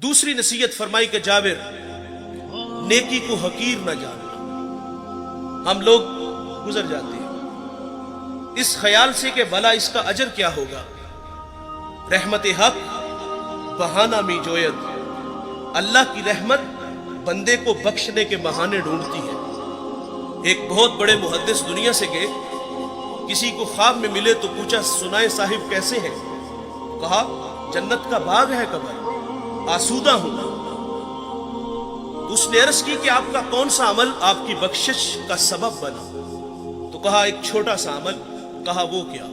दूसरी नसीहत फरमाई कि जाबिर, नेकी को हकीर न जानना। हम लोग गुजर जाते हैं इस ख्याल से कि भला इसका अजर क्या होगा। रहमत हक बहाना मी जोयद, अल्लाह की रहमत बंदे को बख्शने के बहाने ढूंढती है। एक बहुत बड़े मुहद्दिस दुनिया से गए, किसी को ख्वाब में मिले तो पूछा, सुनाए साहिब कैसे हैं? कहा, जन्नत का बाग है कबर, आसूदा हूं। तो उसने अर्ज की कि आपका कौन सा अमल आपकी बख्शिश का सबब बना? तो कहा, एक छोटा सा अमल। कहा, वो क्या?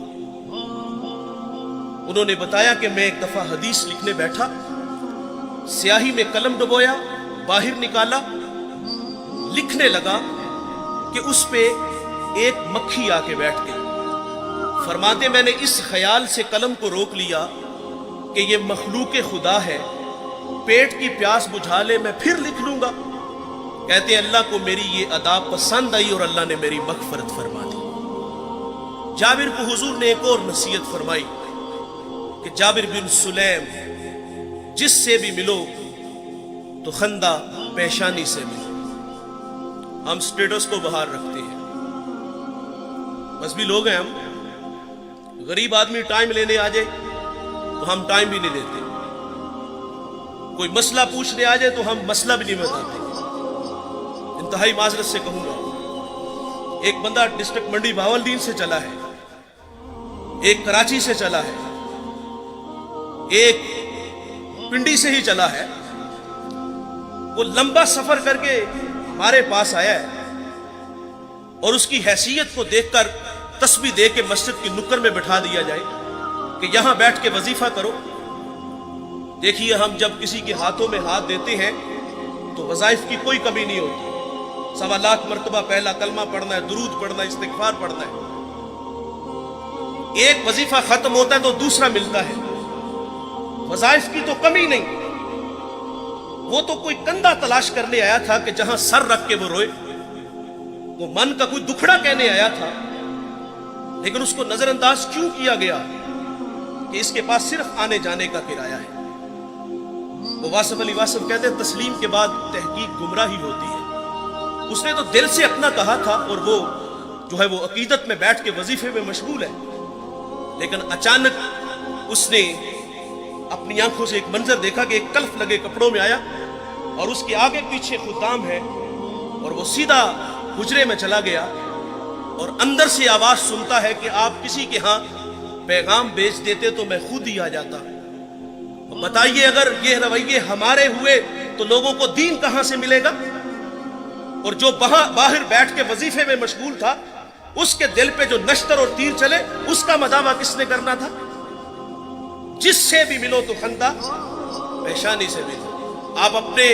उन्होंने बताया कि मैं एक दफा हदीस लिखने बैठा, स्याही में कलम डुबोया, बाहर निकाला, लिखने लगा कि उस पे एक मक्खी आके बैठ गई। फरमाते मैंने इस ख्याल से कलम को रोक लिया कि ये मखलूक खुदा है, पेट की प्यास बुझा ले, मैं फिर लिख लूंगा। कहते हैं अल्लाह को मेरी ये अदा पसंद आई और अल्लाह ने मेरी मगफरत फरमा दी। जाबिर को हुजूर ने एक और नसीहत फरमाई कि जाबिर बिन सुलैम, जिससे भी मिलो तो खंदा पेशानी से मिलो। हम स्टेटस को बाहर रखते हैं, मजहबी लोग हैं हम। गरीब आदमी टाइम लेने आ जाए तो हम टाइम भी नहीं देते, कोई मसला पूछने आ जाए तो हम मसला भी नहीं बताते। इंतहाई माजरत से कहूंगा, एक बंदा डिस्ट्रिक्ट मंडी बावलदीन से चला है, एक कराची से चला है, एक पिंडी से ही चला है। वो लंबा सफर करके हमारे पास आया है और उसकी हैसियत को देखकर तस्बीह दे के मस्जिद की नुक्कड़ में बिठा दिया जाए कि यहां बैठ के वजीफा करो। देखिए, हम जब किसी के हाथों में हाथ देते हैं तो वज़ाइफ की कोई कमी नहीं होती। 1.25 लाख मरतबा पहला कलमा पढ़ना है, दुरूद पढ़ना है, इस्तिग़फ़ार पढ़ना है। एक वजीफा खत्म होता है तो दूसरा मिलता है। वज़ाइफ की तो कमी नहीं। वो तो कोई कंधा तलाश करने आया था कि जहां सर रख के वो रोए। वो मन का कोई दुखड़ा कहने आया था, लेकिन उसको नजरअंदाज क्यों किया गया कि इसके पास सिर्फ आने जाने का किराया है। वो वासिफ अली वासिफ कहते हैं, तस्लीम के बाद तहकीक गुमराही होती है। उसने तो दिल से अपना कहा था और वो जो है वो अकीदत में बैठ के वजीफे में मशगूल है, लेकिन अचानक उसने अपनी आंखों से एक मंजर देखा कि एक कल्फ लगे कपड़ों में आया और उसके आगे पीछे खुदाम है, और वो सीधा हुजरे में चला गया और अंदर से आवाज सुनता है कि आप किसी के यहां पैगाम बेच देते तो मैं खुद ही आ जाता। बताइए, अगर ये रवैये हमारे हुए तो लोगों को दीन कहां से मिलेगा? और जो बाहर बैठ के वजीफे में मशगूल था, उसके दिल पे जो नश्तर और तीर चले, उसका मदावा किसने करना था? जिससे भी मिलो तो खंदा पेशानी से मिलो। आप अपने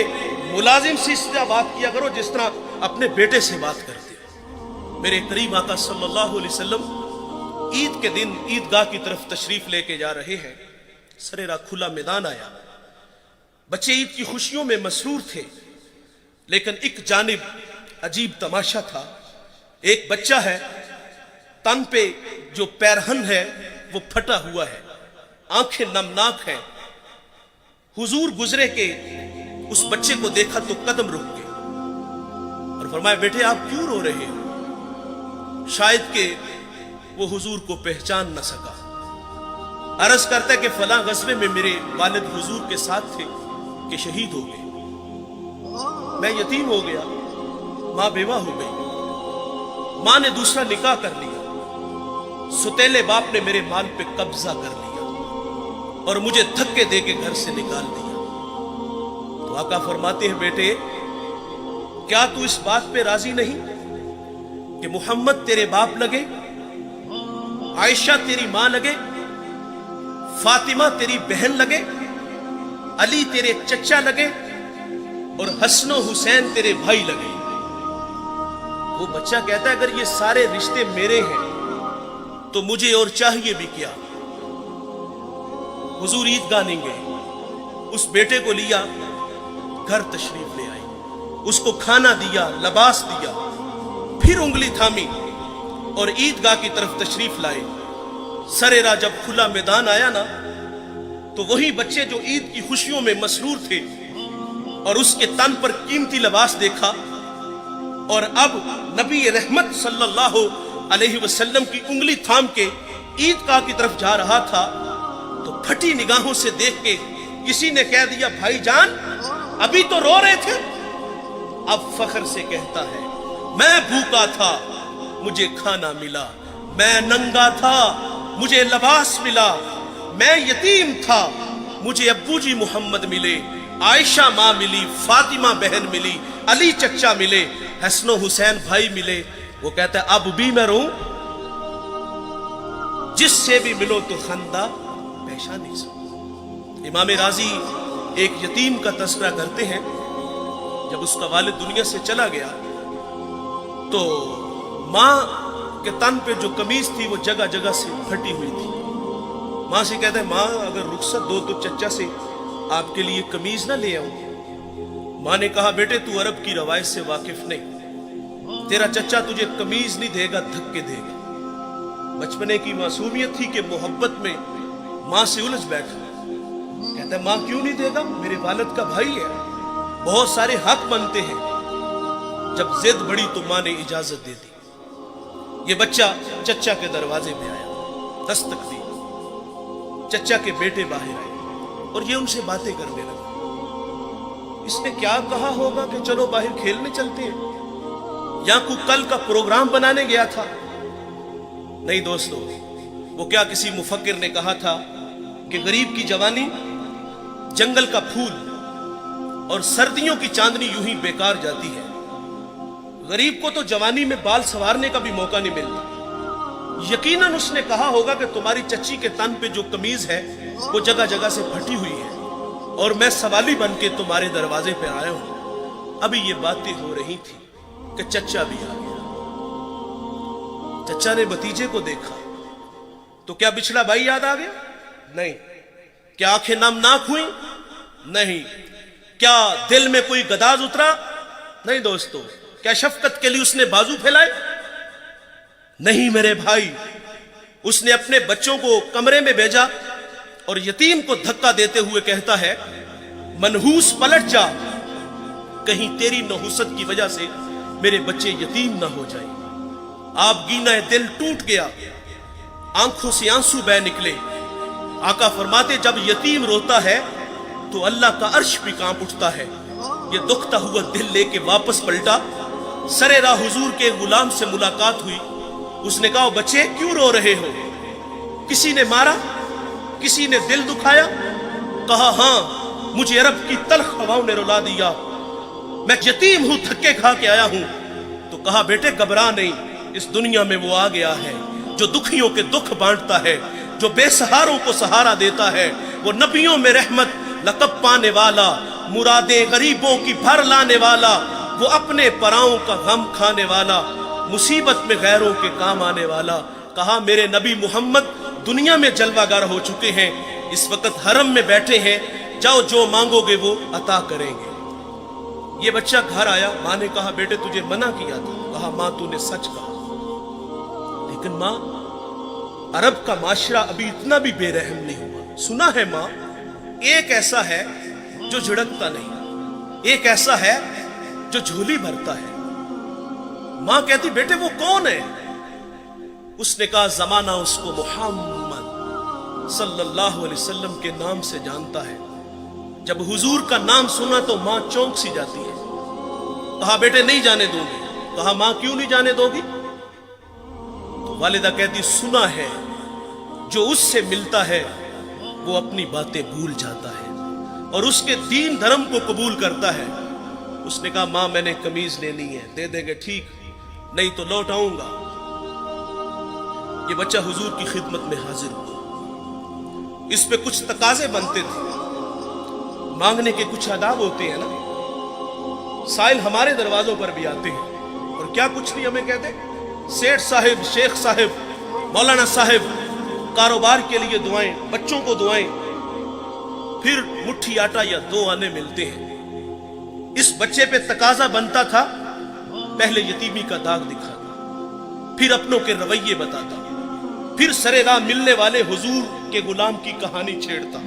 मुलाजिम से इस तरह बात किया करो जिस तरह अपने बेटे से बात करते हो। मेरे करीम आका सल्लल्लाहु अलैहि वसल्लम ईद के दिन ईदगाह की तरफ तशरीफ लेके जा रहे हैं। सरेरा खुला मैदान आया, बच्चे ईद की खुशियों में मसरूर थे, लेकिन एक जानिब अजीब तमाशा था। एक बच्चा है, तन पे जो पैरहन है वो फटा हुआ है, आंखें नमनाक हैं। हुजूर गुजरे के उस बच्चे को देखा तो कदम रुक गए और फरमाया, बेटे आप क्यों रो रहे हो? शायद के वो हुजूर को पहचान न सका। अर्ज करता है कि फलां गज़वे में मेरे वालिद हुजूर के साथ थे कि शहीद हो गए, मैं यतीम हो गया, मां बेवा हो गई, मां ने दूसरा निकाह कर लिया, सुतेले बाप ने मेरे माल पे कब्जा कर लिया और मुझे धक्के दे के घर से निकाल दिया। तो आका फरमाते हैं, बेटे क्या तू इस बात पे राजी नहीं कि मोहम्मद तेरे बाप लगे, आयशा तेरी मां लगे, फातिमा तेरी बहन लगे, अली तेरे चचा लगे और हसन हुसैन तेरे भाई लगे? वो बच्चा कहता है, अगर ये सारे रिश्ते मेरे हैं तो मुझे और चाहिए भी क्या? हुजूर ईदगाह नहीं गए, उस बेटे को लिया, घर तशरीफ ले आई, उसको खाना दिया, लिबास दिया, फिर उंगली थामी और ईदगाह की तरफ तशरीफ लाए। सरेरा जब खुला मैदान आया ना, تو وہی بچے جو عید کی خوشیوں میں مسرور تھے اور اس کے تن پر قیمتی لباس دیکھا اور اب نبی رحمت صلی اللہ علیہ وسلم کی انگلی تھام کے عیدگاہ کی طرف جا رہا تھا تو پھٹی نگاہوں سے دیکھ کے کسی نے کہہ دیا بھائی جان ابھی تو رو رہے تھے. اب فخر سے کہتا ہے میں بھوکا تھا مجھے کھانا ملا, میں ننگا تھا مجھے لباس ملا, میں یتیم تھا مجھے ابو جی محمد ملے, عائشہ ماں ملی, فاطمہ بہن ملی, علی چچا ملے, حسن و حسین بھائی ملے. وہ کہتا ہے اب بھی میں رہوں, جس سے بھی ملو تو خندہ پیشانی سے. امام راضی ایک یتیم کا تذکرہ کرتے ہیں. جب اس کا والد دنیا سے چلا گیا تو ماں کے تن پہ جو قمیض تھی وہ جگہ جگہ سے پھٹی ہوئی تھی. ماں سے کہتا ہے ماں اگر رخصت دو تو چچا سے آپ کے لیے قمیض نہ لے آؤں. ماں نے کہا بیٹے تو عرب کی روایت سے واقف نہیں, تیرا چچا تجھے قمیض نہیں دے گا دھکے دے گا. بچپنے کی معصومیت تھی کہ محبت میں ماں سے الجھ بیٹھا. کہتا ہے ماں کیوں نہیں دے گا, میرے والد کا بھائی ہے, بہت سارے حق بنتے ہیں. جب ضد بڑی تو ماں نے اجازت دے دی. یہ بچہ چچا کے دروازے پہ آیا, دستک دی, چچا کے بیٹے باہر آئے اور یہ ان سے باتیں کرنے لگا. اس نے کیا کہا ہوگا کہ چلو باہر کھیلنے چلتے ہیں, یا کوئی کل کا پروگرام بنانے گیا تھا. نہیں دوستو, وہ کیا کسی مفکر نے کہا تھا کہ غریب کی جوانی جنگل کا پھول اور سردیوں کی چاندنی یوں ہی بیکار جاتی ہے. غریب کو تو جوانی میں بال سنوارنے کا بھی موقع نہیں ملتا. یقیناً اس نے کہا ہوگا کہ تمہاری چچی کے تن پہ جو قمیض ہے وہ جگہ جگہ سے پھٹی ہوئی ہے اور میں سوالی بن کے تمہارے دروازے پہ آیا ہوں. ابھی یہ باتیں ہو رہی تھی کہ چچا بھی آ گیا. چچا نے بھتیجے کو دیکھا تو کیا بچھڑا بھائی یاد آ گیا؟ نہیں. کیا آنکھیں نمناک ہوئیں؟ نہیں. کیا دل میں کوئی گداز اترا؟ نہیں دوستو. کیا شفقت کے لیے اس نے بازو پھیلائے؟ نہیں میرے بھائی. اس نے اپنے بچوں کو کمرے میں بھیجا اور یتیم کو دھکا دیتے ہوئے کہتا ہے منحوس پلٹ جا, کہیں تیری نحوست کی وجہ سے میرے بچے یتیم نہ ہو جائیں. آپ گینا دل ٹوٹ گیا, آنکھوں سے آنسو بہ نکلے. آقا فرماتے جب یتیم روتا ہے تو اللہ کا عرش بھی کانپ اٹھتا ہے. یہ دکھتا ہوا دل لے کے واپس پلٹا. سرے راہ حضور کے غلام سے ملاقات ہوئی. اس نے کہا بچے کیوں رو رہے ہو, کسی نے مارا, کسی نے دل دکھایا؟ کہا ہاں مجھے عرب کی تلخ ہواؤں نے رلا دیا, میں یتیم ہوں, دھکے کھا کے آیا ہوں. تو کہا بیٹے گھبرا نہیں, اس دنیا میں وہ آ گیا ہے جو دکھیوں کے دکھ بانٹتا ہے, جو بے سہاروں کو سہارا دیتا ہے. وہ نبیوں میں رحمت لقب پانے والا, مرادیں غریبوں کی بھر لانے والا, وہ اپنے پراؤں کا غم کھانے والا, مصیبت میں غیروں کے کام آنے والا. کہا میرے نبی محمد دنیا میں جلوہ گر ہو چکے ہیں, اس وقت حرم میں بیٹھے ہیں, جاؤ جو مانگو گے وہ عطا کریں گے. یہ بچہ گھر آیا. ماں نے کہا بیٹے تجھے منع کیا تھا. کہا ماں تو نے سچ کہا, لیکن ماں عرب کا معاشرہ ابھی اتنا بھی بے رحم نہیں ہوا. سنا ہے ماں ایک ایسا ہے جو جھڑکتا نہیں, ایک ایسا ہے جو جھولی بھرتا ہے. ماں کہتی بیٹے وہ کون ہے؟ اس نے کہا زمانہ اس کو محمد صلی اللہ علیہ وسلم کے نام سے جانتا ہے. جب حضور کا نام سنا تو ماں چونک سی جاتی ہے. کہا بیٹے نہیں جانے دوں گی. کہا ماں کیوں نہیں جانے دو گی؟ تو والدہ کہتی سنا ہے جو اس سے ملتا ہے وہ اپنی باتیں بھول جاتا ہے اور اس کے دین دھرم کو قبول کرتا ہے. اس نے کہا ماں میں نے قمیض لینی ہے, دے دے گے ٹھیک, نہیں تو لوٹ آؤں گا. یہ بچہ حضور کی خدمت میں حاضر ہوا. اس پہ کچھ تقاضے بنتے تھے, مانگنے کے کچھ آداب ہوتے ہیں نا. سائل ہمارے دروازوں پر بھی آتے ہیں اور کیا کچھ نہیں ہمیں کہتے, سیٹھ صاحب, شیخ صاحب, مولانا صاحب, کاروبار کے لیے دعائیں, بچوں کو دعائیں, پھر مٹھی آٹا یا 2 آنے ملتے ہیں. اس بچے پہ تقاضا بنتا تھا پہلے یتیمی کا داغ دکھاتا, پھر اپنوں کے رویے بتاتا, پھر سرے راہ ملنے والے حضور کے غلام کی کہانی چھیڑتا.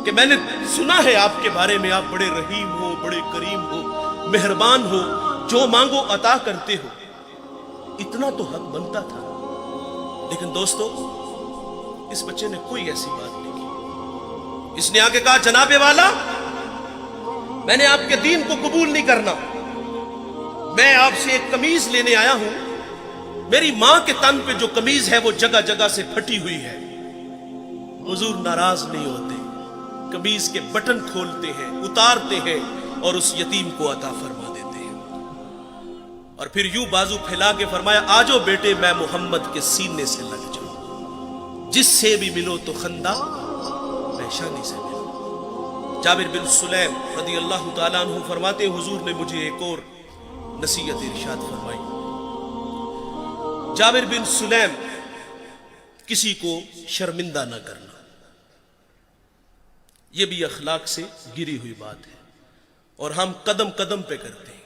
کہ میں نے سنا ہے آپ کے بارے میں، آپ بڑے رحیم ہو، بڑے کریم ہو، مہربان ہو، جو مانگو عطا کرتے ہو. اتنا تو حق بنتا تھا. لیکن دوستو، اس بچے نے کوئی ایسی بات نہیں کی. اس نے آگے کہا، جناب والا، میں نے آپ کے دین کو قبول نہیں کرنا. میں آپ سے ایک قمیض لینے آیا ہوں. میری ماں کے تن پہ جو قمیض ہے وہ جگہ جگہ سے پھٹی ہوئی ہے. حضور ناراض نہیں ہوتے، قمیض کے بٹن کھولتے ہیں، اتارتے ہیں اور اس یتیم کو عطا فرما دیتے ہیں. اور پھر یوں بازو پھیلا کے فرمایا، آجو بیٹے میں محمد کے سینے سے لگ جاؤں، جس سے بھی ملو تو خندہ پیشانی سے ملو. جابر بن سلیم رضی اللہ تعالیٰ عنہ فرماتے ہیں، حضور نے مجھے ایک اور نصیحت ارشاد فرمائی. جابر بن سلیم، کسی کو شرمندہ نہ کرنا، یہ بھی اخلاق سے گری ہوئی بات ہے اور ہم قدم قدم پہ کرتے ہیں.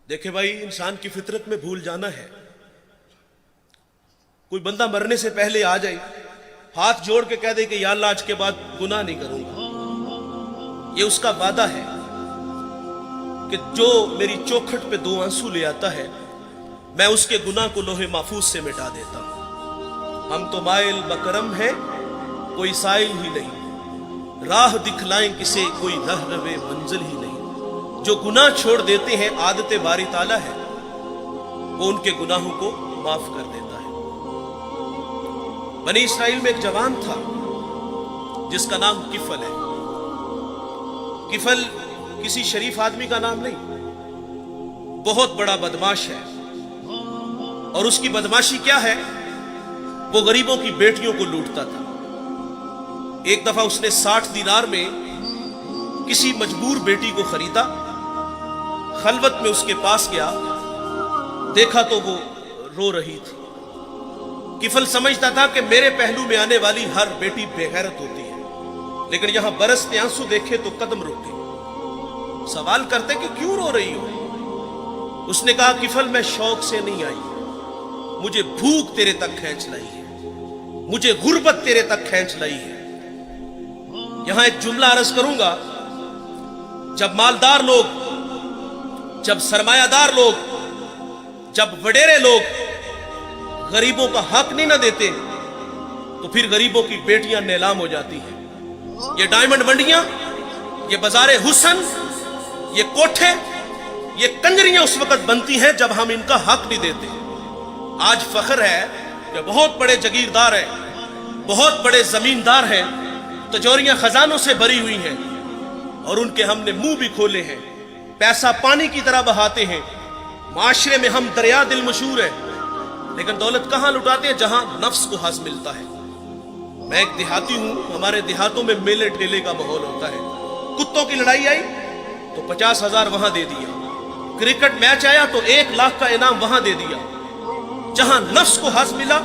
دیکھیں بھائی، انسان کی فطرت میں بھول جانا ہے. کوئی بندہ مرنے سے پہلے آ جائے، ہاتھ جوڑ کے کہہ دے کہ یا اللہ آج کے بعد گناہ نہیں کروں گا، یہ اس کا وعدہ ہے کہ جو میری چوکھٹ پہ 2 آنسو لے آتا ہے میں اس کے گناہ کو لوح محفوظ سے مٹا دیتا ہوں. ہم تو مائل بکرم ہے، کوئی سائل ہی نہیں، راہ دکھلائیں کسے کوئی رہنو منزل ہی نہیں. جو گناہ چھوڑ دیتے ہیں عادت باری تعالیٰ ہے، وہ ان کے گناہوں کو معاف کر دیتا ہے. بنی اسرائیل میں ایک جوان تھا جس کا نام کفل ہے. کفل کسی شریف آدمی کا نام نہیں، بہت بڑا بدماش ہے. اور اس کی بدماشی کیا ہے؟ وہ غریبوں کی بیٹیوں کو لوٹتا تھا. ایک دفعہ اس نے 60 دینار میں کسی مجبور بیٹی کو خریدا. خلوت میں اس کے پاس گیا، دیکھا تو وہ رو رہی تھی. کفل سمجھتا تھا کہ میرے پہلو میں آنے والی ہر بیٹی بے غیرت ہوتی ہے، لیکن یہاں برستے آنسو دیکھے تو قدم روکے. سوال کرتے کہ کیوں رو رہی ہو؟ اس نے کہا، کفل میں شوق سے نہیں آئی، مجھے بھوک تیرے تک کھینچ لائی ہے، مجھے غربت تیرے تک کھینچ لائی ہے. یہاں ایک جملہ عرض کروں گا، جب مالدار لوگ، جب سرمایہ دار لوگ، جب وڈیرے لوگ غریبوں کا حق نہیں نہ دیتے تو پھر غریبوں کی بیٹیاں نیلام ہو جاتی ہیں. یہ ڈائمنڈ منڈیاں، یہ بازار حسن، یہ کوٹھے، یہ کنجریاں اس وقت بنتی ہیں جب ہم ان کا حق نہیں دیتے. آج فخر ہے کہ بہت بڑے جگیردار ہیں، بہت بڑے زمیندار ہیں، تجوریاں خزانوں سے بھری ہوئی ہیں اور ان کے ہم نے منہ بھی کھولے ہیں، پیسہ پانی کی طرح بہاتے ہیں. معاشرے میں ہم دریا دل مشہور ہیں، لیکن دولت کہاں لٹاتے ہیں؟ جہاں نفس کو حظ ملتا ہے. میں ایک دیہاتی ہوں، ہمارے دیہاتوں میں میلے ٹھیلے کا ماحول ہوتا ہے. کتوں کی لڑائی آئی تو 50,000 وہاں دے دیا، کرکٹ میچ آیا تو 1 لاکھ کا انعام وہاں دے دیا. جہاں نفس کو حظ ملا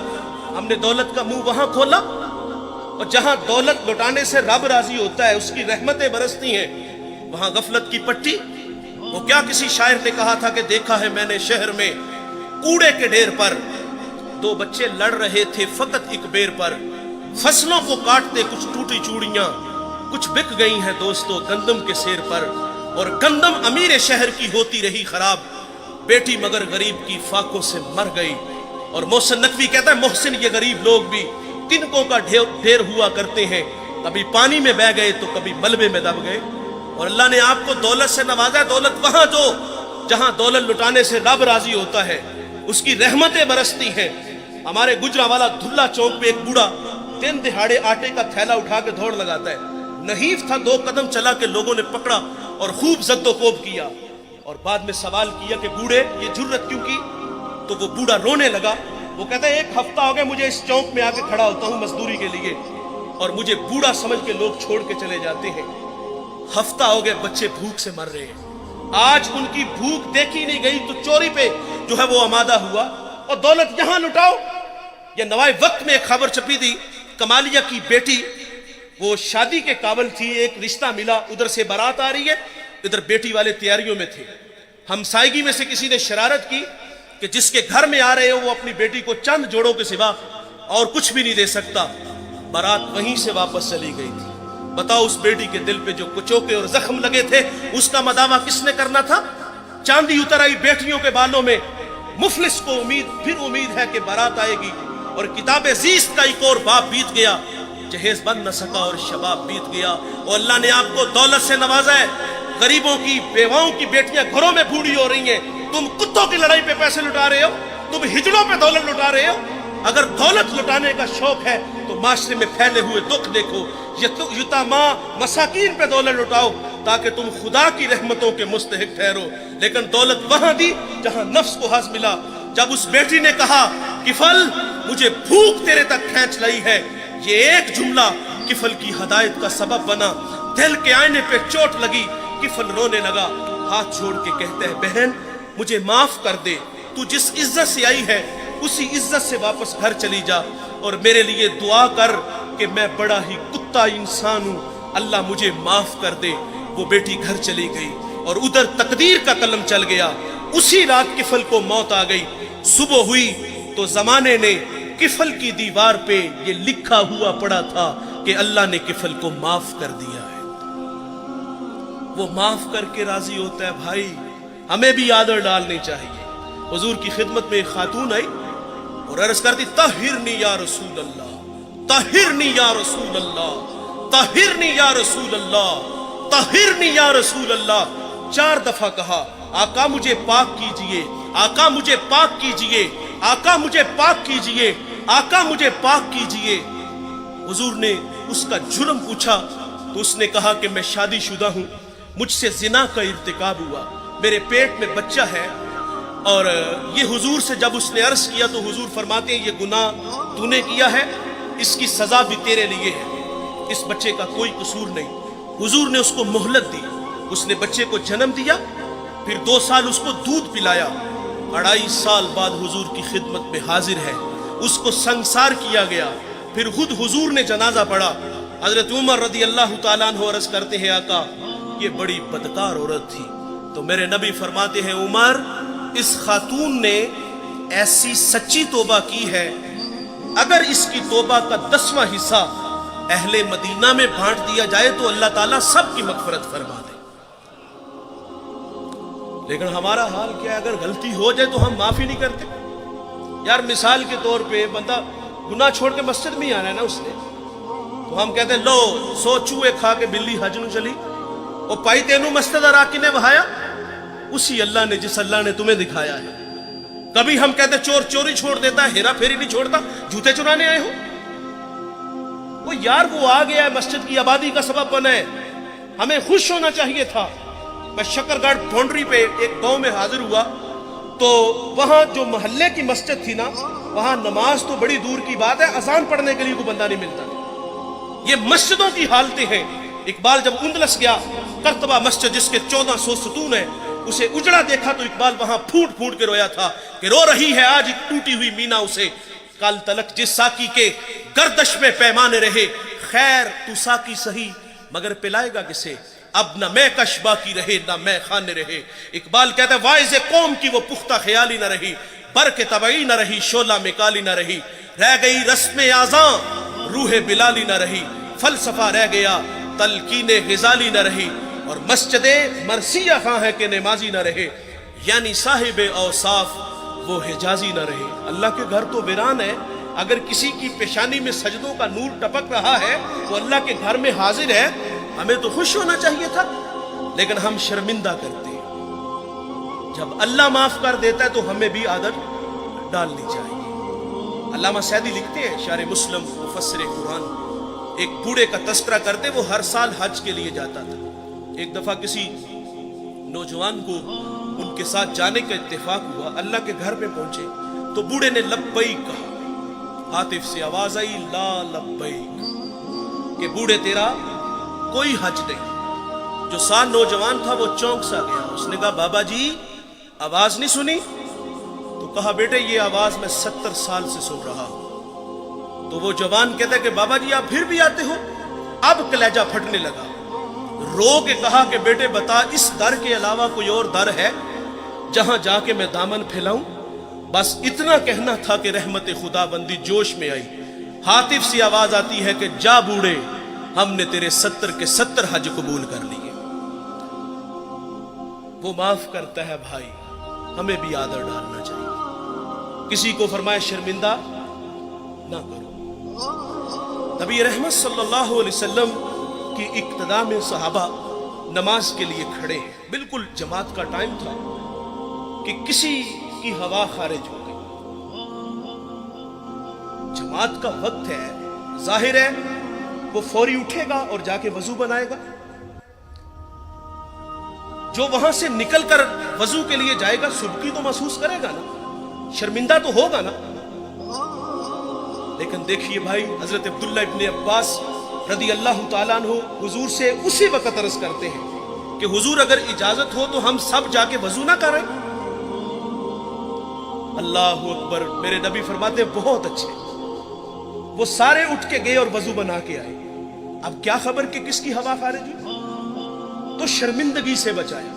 ہم نے دولت کا منہ وہاں کھولا. اور جہاں دولت لٹانے سے رب راضی ہوتا ہے، اس کی رحمتیں برستی ہیں، وہاں غفلت کی پٹی. وہ کیا کسی شاعر نے کہا تھا کہ دیکھا ہے میں نے شہر میں کوڑے کے ڈھیر پر 2 بچے لڑ رہے تھے فقط ایک بیر پر. فصلوں کو کاٹتے کچھ ٹوٹی چوڑیاں، کچھ بک گئی ہیں دوستو گندم کے سیر پر. اور گندم امیر شہر کی ہوتی رہی خراب، بیٹی مگر غریب کی فاقوں سے مر گئی. اور محسن نقوی کہتا ہے، محسن یہ غریب لوگ بھی تنکوں کا ڈھیر ہوا کرتے ہیں، کبھی پانی میں بہ گئے تو کبھی ملبے میں دب گئے. اور اللہ نے آپ کو دولت سے نوازا ہے. دولت وہاں جہاں دولت لٹانے سے رب راضی ہوتا ہے، اس کی رحمتیں برستی ہیں. ہمارے گجرانوالہ دھلا چوک پہ ایک بوڑھا 3 دہاڑے آٹے کا تھیلا اٹھا کے دوڑ لگاتا ہے. نحیف تھا، 2 قدم چلا کے لوگوں نے پکڑا اور خوب زد و کوب کیا. اور بعد میں سوال کیا کہ بوڑھے یہ جرت کیوں کی؟ تو وہ بوڑھا رونے لگا. وہ کہتا ہے 1 ہفتہ ہو گیا مجھے اس چوک میں آ کے کھڑا ہوتا ہوں مزدوری کے لیے، اور مجھے بوڑھا سمجھ کے لوگ چھوڑ کے چلے جاتے ہیں. ہفتہ ہو گئے بچے بھوک سے مر رہے ہیں. آج ان کی بھوک دیکھی نہیں گئی تو چوری پہ جو ہے وہ آمادہ ہوا. اور دولت یہاں لٹاؤ. یہ نوائے وقت میں ایک خبر چھپی تھی، کمالیہ کی بیٹی وہ شادی کے قابل تھی، ایک رشتہ ملا، ادھر سے بارات آ رہی ہے، ادھر بیٹی والے تیاریوں میں تھے. ہمسائیگی میں سے کسی نے شرارت کی کہ جس کے گھر میں آ رہے ہو وہ اپنی بیٹی کو چند جوڑوں کے سوا اور کچھ بھی نہیں دے سکتا. बारात वहीं से वापस चली गई थी। बताओ उस बेटी के दिल पे जो कुचोके और जख्म लगे थे, उसका मदावा किसने करना था? चांदी उतर आई बेटियों के बालों में। मुफलिस को फिर उम्मीद है कि बारात आएगी, और किताबे ज़ीस्त का एक और बाप बीत गया, जहेज बन न सका और शबाब बीत गया। और अल्लाह ने आपको दौलत से नवाजा है। गरीबों की, बेवाओं की बेटियां घरों में बूढ़ी हो रही हैं। तुम कुत्तों की लड़ाई पे पैसे लुटा रहे हो, तुम हिजड़ों पे दौलत लुटा रहे हो। अगर दौलत लुटाने का शौक है तो माशरे में फैले हुए दुख देखो, यतामा मसाकीन पे दौलत लुटाओ ताकि तुम खुदा की रहमतों के मुस्तहिक ठहरो। लेकिन दौलत वहां दी जहां नफ्स को हज़ मिला। जब उस बेटी ने कहा किफल मुझे भूख तेरे तक खींच लाई है, ये एक जुमला किफल की हदायत का सबब बना। दिल के आईने पे चोट लगी, किफल रोने लगा, हाथ जोड़ के कहते हैं बहन मुझे माफ कर दे, तू जिस इज्जत से आई है उसी इज्जत से वापस घर चली जा, और मेरे लिए दुआ कर कि मैं बड़ा ही कुत्ता इंसान हूं, अल्लाह मुझे माफ कर दे। वो बेटी घर चली गई और उधर तकदीर का कलम चल गया। उसी रात किफल को मौत आ गई। सुबह हुई तो जमाने ने किफल की दीवार पे ये लिखा हुआ पड़ा था कि अल्लाह ने किफल को माफ कर दिया है। वो माफ करके राजी होता है। भाई हमें भी आदर डालनी चाहिए। हुजूर की खिदमत में एक खातून आई और अर्ज करती ताहिरनी या रसूल अल्लाह, ताहिरनी या रसूल अल्लाह, ताहिरनी या रसूल अल्लाह, ताहिरनी या रसूल अल्लाह। 4 दफा कहा आका मुझे पाक कीजिए, आका मुझे पाक कीजिए, आका मुझे पाक कीजिए, आका मुझे पाक कीजिए। हुजूर ने उसका जुर्म पूछा तो उसने कहा कि मैं शादीशुदा हूं, मुझसे जिना का इर्तिकाब हुआ, मेरे पेट में बच्चा है। और ये हुजूर से जब उसने अर्ज किया तो हुजूर फरमाते हैं ये गुनाह तूने किया है, इसकी सजा भी तेरे लिए है, इस बच्चे का कोई कसूर नहीं। हुजूर ने उसको मोहलत दी, उसने बच्चे को जन्म दिया, फिर 2 साल उसको दूध पिलाया। 2.5 साल बाद हुजूर की खिदमत में हाजिर है, उसको संसार किया गया। फिर खुद हुजूर ने जनाजा पढ़ा। हजरत उमर रदी अल्लाह ताला अन्हु अर्ज करते हैं आका ये बड़ी बदकार औरत थी। तो मेरे नबी फरमाते हैं उमर इस खातून ने ऐसी सच्ची तौबा की है, अगर इसकी तौबा का 10वां हिस्सा अहले मदीना में बांट दिया जाए तो अल्लाह ताला सबकी मगफरत फरमा दे। लेकिन हमारा हाल क्या है? अगर गलती हो जाए तो हम माफी नहीं करते। यार मिसाल के तौर पे बंदा गुनाह छोड़ के मस्जिद में ही आना है ना उसने, तो हम कहते हैं लो 100 चूहे खा के बिल्ली हज नूं चली, और पाई तेनू मस्जिद राकी ने बहाया। उसी अल्लाह ने जिस अल्लाह ने तुम्हें दिखाया है। कभी हम कहते चोर चोरी छोड़ देता है, हेरा फेरी नहीं छोड़ता, जूते चुराने आए हो। वो यार वो आ गया है, मस्जिद की आबादी का सबब बना है, हमें खुश होना चाहिए था। मैं शकरगढ़ बाउंड्री पे एक गांव में हाजिर हुआ, तो वहां जो मोहल्ले की मस्जिद थी ना, वहां नमाज तो बड़ी दूर की बात है, अजान पढ़ने के लिए कोई बंदा नहीं मिलता। ये मस्जिदों की हालतें हैं। इकबाल जब उंदलस गया, करतबा मस्जिद जिसके 1400 सतून है, उसे उजड़ा देखा तो इकबाल वहां फूट फूट के रोया था कि रो रही है आज एक टूटी हुई मीना उसे, कल तलक जिस साकी के गर्दश में पैमाने रहे, खैर तू साकी सही मगर पिलाएगा किसे, अब न मैं कशबा की रहे न मैं खाने रहे। इकबाल कहता है वाइज़ कौम की वो पुख्ता ख्याली न रही, बर के तबई न रही, शोला में काली न रही, रह गई रस्म आज़ां रूह बिलाली न रही, फलसफा रह गया तलकीने गिजाली न रही, और मस्जिदे मरसिया खां है कि नमाजी न रहे, यानी साहिबे औसाफ वो हिजाजी न रहे। अल्लाह के घर तो वीरान है, अगर किसी की पेशानी में सजदों का नूर टपक रहा है वो अल्लाह के घर में हाजिर है, हमें तो खुश होना चाहिए था, लेकिन हम शर्मिंदा करते हैं। जब अल्लाह माफ कर देता है तो हमें भी आदत डालनी चाहिए। अल्लामा सैदी लिखते हैं, शार मुस्लिम मुफस्सिर कुरान, एक बूढ़े का तस्करा करते, वो हर साल हज के लिए जाता था। एक दफा किसी नौजवान को उनके साथ जाने का इत्तेफाक हुआ, अल्लाह के घर में पहुंचे तो बूढ़े ने लब्बैक कहा। हातिफ से आवाज आई ला लब्बैक, कि बूढ़े तेरा कोई हज नहीं। जो साल नौजवान था वो चौंक सा गया, उसने कहा बाबा जी आवाज नहीं सुनी? तो कहा बेटे ये आवाज मैं 70 साल से सुन रहा हूं। तो वो जवान कहता है कि बाबा जी आप फिर भी आते हो? अब कलेजा फटने लगा, रो के कहा कि बेटे बता इस दर के अलावा कोई और दर है जहां जाके मैं दामन फैलाऊं? बस इतना कहना था कि रहमत खुदाबंदी जोश में आई। हातिफ सी आवाज आती है कि जा बूढ़े, हमने तेरे 70 के 70 हज कबूल कर लिए। वो माफ करता है भाई, हमें भी आदर डालना चाहिए। किसी को फरमाए शर्मिंदा ना करो। नबी रहमत सल्लल्लाहु अलैहि वसल्लम की इक्तदा में सहाबा नमाज के लिए खड़े हैं। बिल्कुल जमात का टाइम था कि किसी की हवा खारिज हो गई। जमात का वक्त है, जाहिर है वो फौरी उठेगा और जाके वजू बनाएगा। जो वहां से निकलकर वजू के लिए जाएगा सुबकी तो महसूस करेगा ना, शर्मिंदा तो होगा ना। लेकिन देखिए भाई, हजरत अब्दुल्ला इब्ने अब्बास रदी अल्लाह ताला अन्हु हुजूर से उसी वक्त अर्ज करते हैं कि हुजूर अगर इजाजत हो तो हम सब जाके वजू ना करें। अल्लाह अकबर। मेरे नबी फरमाते बहुत अच्छे। वो सारे उठ के गए और वजू बना के आए। अब क्या खबर कि किसकी हवा खारिज हुई, तो शर्मिंदगी से बचाया।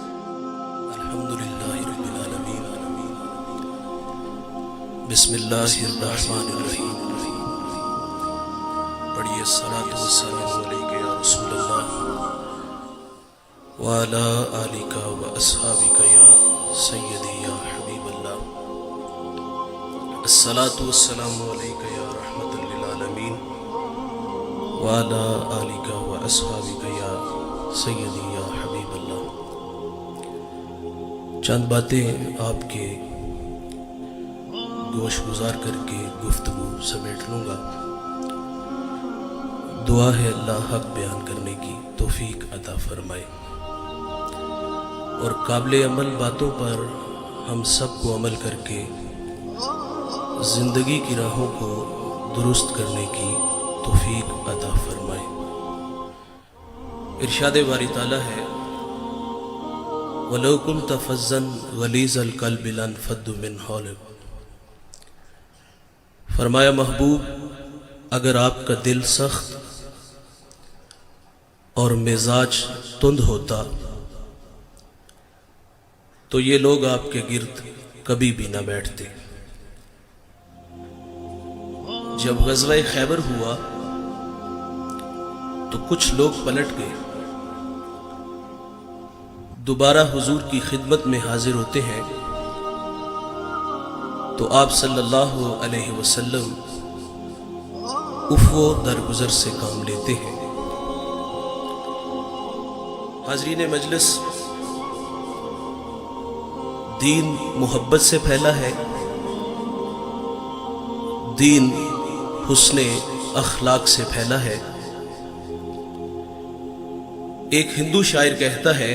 अल्हम्दुलिल्लाह रब्बिल आलमीन। बिस्मिल्लाहिर्रहमानिर्रहीम। पढ़िए सलातु वस्सलामु अलैका या रसूलल्लाह व अला आलिका व अस्हाबिका या सय्यदी या हबीबल्लाह। अस्सलातु वस्सलामु अलैका या रहमतल लिल आलमीन व अला आलिका व अस्हाबिका या सय्यदी या हबीबल्लाह। चंद बातें आपके गोश गुजार करके गुफ्तगू समेट लूँगा। दुआ है अल्लाह हक बयान करने की तौफीक अता फरमाए और काबिल अमल बातों पर हम सब को अमल करके ज़िंदगी की राहों को दुरुस्त करने की तौफीक अता फरमाए। इरशाद बारी ताला है, वलो कुन्त फज़्ज़न गलीज़ल क़ल्बि लन्फ़द्दु मिन हौलिक। फरमाया महबूब, अगर आपका दिल सख्त और मिजाज तुंद होता तो ये लोग आपके गिर्द कभी भी न बैठते। जब ग़ज़वा खैबर हुआ तो कुछ लोग पलट गए। दोबारा हुजूर की खिदमत में हाजिर होते हैं तो आप सल्लल्लाहु अलैहि वसल्लम उफ़्व दरगुजर से काम लेते हैं। हाज़रीन मजलिस, दीन मोहब्बत से फैला है, दीन हुस्ने अखलाक से फैला है। एक हिंदू शायर कहता है,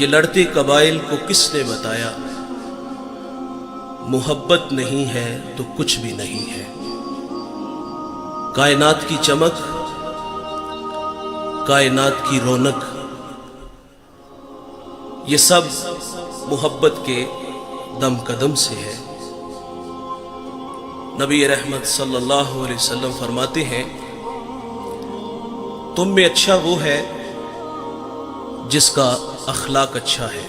ये लड़ते कबाइल को किसने बताया, मोहब्बत नहीं है तो कुछ भी नहीं है। कायनात की चमक, कायनात की रौनक, ये सब मोहब्बत के दम कदम से है। नबी रहमत सल्लल्लाहु अलैहि वसल्लम फरमाते हैं, तुम में अच्छा वो है जिसका अखलाक अच्छा है,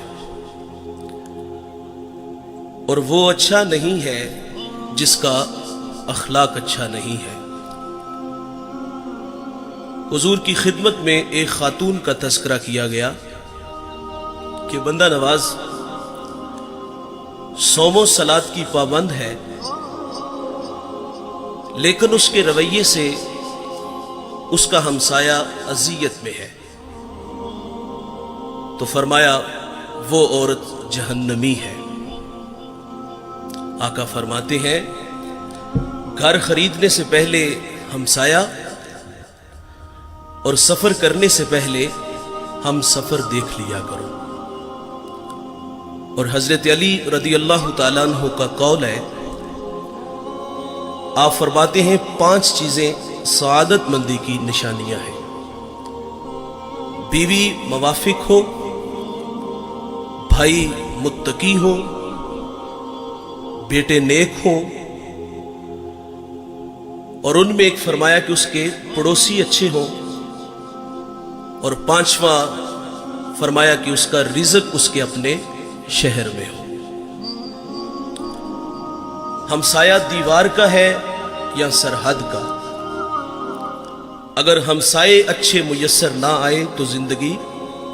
और वो अच्छा नहीं है जिसका अखलाक अच्छा नहीं है। हुजूर की खिदमत में एक खातून का तज़किरा किया गया कि बंदा नवाज सौमो सलात की पाबंद है, लेकिन उसके रवैये से उसका हमसाया अज़ियत में है। तो फरमाया वो औरत जहन्नमी है। आका फरमाते हैं, घर खरीदने से पहले हमसाया और सफर करने से पहले हम सफर देख लिया करो। और हजरत अली रदी अल्लाह ताला अन्हु का कौल है, आप फरमाते हैं 5 चीजें सआदत मंदी की निशानियां हैं। बीवी मवाफिक हो, भाई मुत्तकी हो, बेटे नेक हो, और उनमें एक फरमाया कि उसके पड़ोसी अच्छे हों, और 5वां फरमाया कि उसका रिज़्क उसके अपने शहर में हो। हमसाया दीवार का है یا سرحد کا، اگر ہمسائے اچھے میسر نہ آئے تو زندگی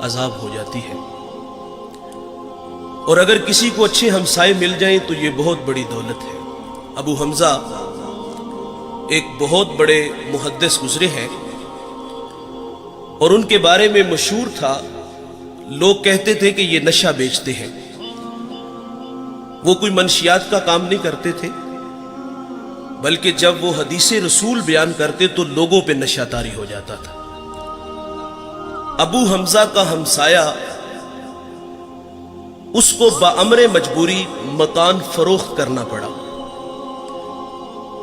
عذاب ہو جاتی ہے، اور اگر کسی کو اچھے ہمسائے مل جائیں تو یہ بہت بڑی دولت ہے۔ ابو حمزہ ایک بہت بڑے محدث گزرے ہیں، اور ان کے بارے میں مشہور تھا، لوگ کہتے تھے کہ یہ نشہ بیچتے ہیں۔ وہ کوئی منشیات کا کام نہیں کرتے تھے، بلکہ جب وہ حدیث رسول بیان کرتے تو لوگوں پہ نشہ طاری ہو جاتا تھا۔ ابو حمزہ کا ہمسایہ اس کو بامر مجبوری مکان فروخت کرنا پڑا،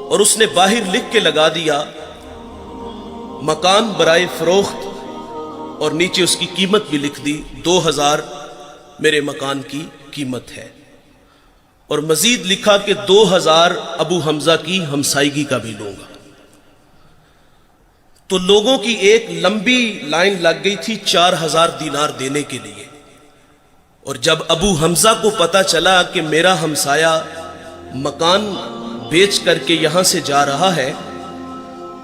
اور اس نے باہر لکھ کے لگا دیا مکان برائے فروخت، اور نیچے اس کی قیمت بھی لکھ دی، 2000 میرے مکان کی قیمت ہے، اور مزید لکھا کہ 2000 ابو حمزہ کی ہمسائیگی کا بھی لوں گا۔ تو لوگوں کی ایک لمبی لائن لگ گئی تھی 4000 دینار دینے کے لیے، اور جب ابو حمزہ کو پتا چلا کہ میرا ہمسایہ مکان بیچ کر کے یہاں سے جا رہا ہے،